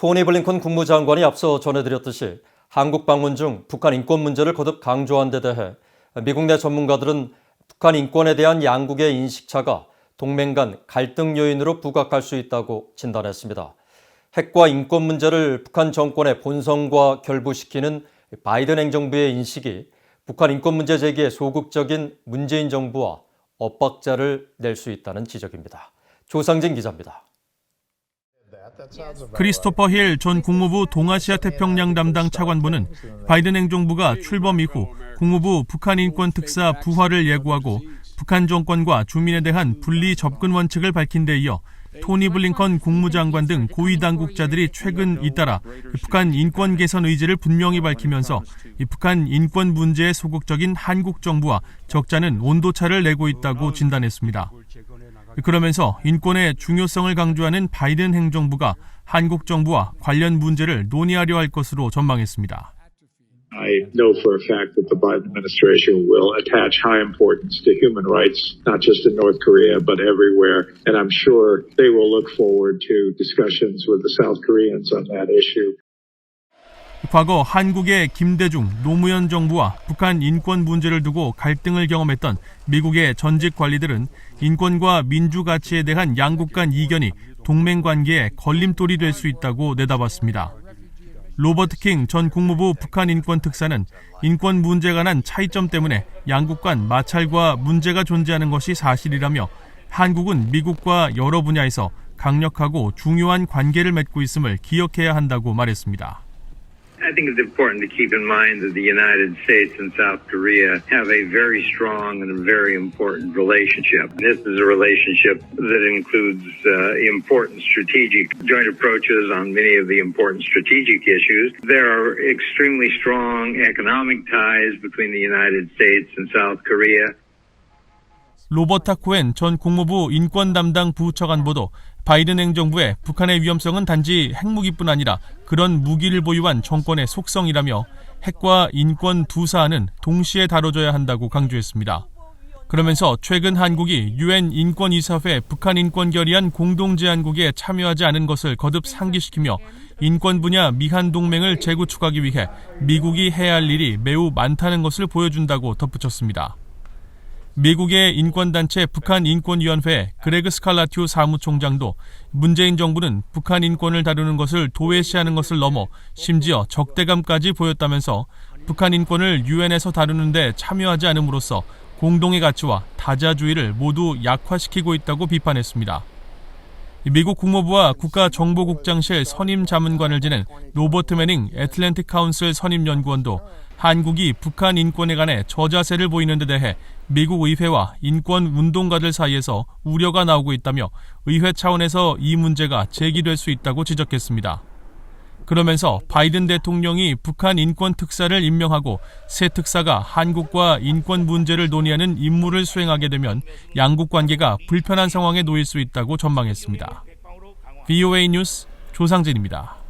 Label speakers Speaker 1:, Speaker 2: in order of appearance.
Speaker 1: 토니 블링컨 국무장관이 앞서 전해드렸듯이 한국 방문 중 북한 인권 문제를 거듭 강조한 데 대해 미국 내 전문가들은 북한 인권에 대한 양국의 인식차가 동맹 간 갈등 요인으로 부각할 수 있다고 진단했습니다. 핵과 인권 문제를 북한 정권의 본성과 결부시키는 바이든 행정부의 인식이 북한 인권 문제 제기에 소극적인 문재인 정부와 엇박자를 낼 수 있다는 지적입니다. 조상진 기자입니다.
Speaker 2: 크리스토퍼 힐 전 국무부 동아시아 태평양 담당 차관보는 바이든 행정부가 출범 이후 국무부 북한 인권 특사 부활을 예고하고 북한 정권과 주민에 대한 분리 접근 원칙을 밝힌 데 이어 토니 블링컨 국무장관 등 고위 당국자들이 최근 잇따라 북한 인권 개선 의지를 분명히 밝히면서 북한 인권 문제에 소극적인 한국 정부와 적잖은 온도차를 내고 있다고 진단했습니다. 그러면서 인권의 중요성을 강조하는 바이든 행정부가 한국 정부와 관련 문제를 논의하려 할 것으로 전망했습니다.
Speaker 3: I know for a fact that the Biden administration will attach high importance to human rights, not just in North Korea, but everywhere. And I'm sure they will look forward to discussions with the South Koreans on that issue.
Speaker 2: 과거 한국의 김대중, 노무현 정부와 북한 인권 문제를 두고 갈등을 경험했던 미국의 전직 관리들은 인권과 민주 가치에 대한 양국 간 이견이 동맹 관계에 걸림돌이 될 수 있다고 내다봤습니다. 로버트 킹 전 국무부 북한 인권 특사는 인권 문제에 관한 차이점 때문에 양국 간 마찰과 문제가 존재하는 것이 사실이라며 한국은 미국과 여러 분야에서 강력하고 중요한 관계를 맺고 있음을 기억해야 한다고 말했습니다.
Speaker 4: I think it's important to keep in mind that the United States and South Korea have a very strong and a very important relationship. This is a relationship that includes important strategic joint approaches on many of the important strategic issues. There are extremely strong economic ties between the United States and South Korea.
Speaker 2: 로버타 코엔 전 국무부 인권 담당 부차관보도 바이든 행정부의 북한의 위험성은 단지 핵무기뿐 아니라 그런 무기를 보유한 정권의 속성이라며 핵과 인권 두 사안은 동시에 다뤄져야 한다고 강조했습니다. 그러면서 최근 한국이 유엔 인권이사회 북한 인권 결의안 공동제안국에 참여하지 않은 것을 거듭 상기시키며 인권 분야 미한 동맹을 재구축하기 위해 미국이 해야 할 일이 매우 많다는 것을 보여준다고 덧붙였습니다. 미국의 인권단체 북한인권위원회 그레그 스칼라튜 사무총장도 문재인 정부는 북한 인권을 다루는 것을 도외시하는 것을 넘어 심지어 적대감까지 보였다면서 북한 인권을 유엔에서 다루는 데 참여하지 않음으로써 공동의 가치와 다자주의를 모두 약화시키고 있다고 비판했습니다. 미국 국무부와 국가정보국장실 선임자문관을 지낸 로버트 매닝 애틀랜틱 카운슬 선임연구원도 한국이 북한 인권에 관해 저자세를 보이는 데 대해 미국 의회와 인권 운동가들 사이에서 우려가 나오고 있다며 의회 차원에서 이 문제가 제기될 수 있다고 지적했습니다. 그러면서 바이든 대통령이 북한 인권 특사를 임명하고 새 특사가 한국과 인권 문제를 논의하는 임무를 수행하게 되면 양국 관계가 불편한 상황에 놓일 수 있다고 전망했습니다. VOA 뉴스 조상진입니다.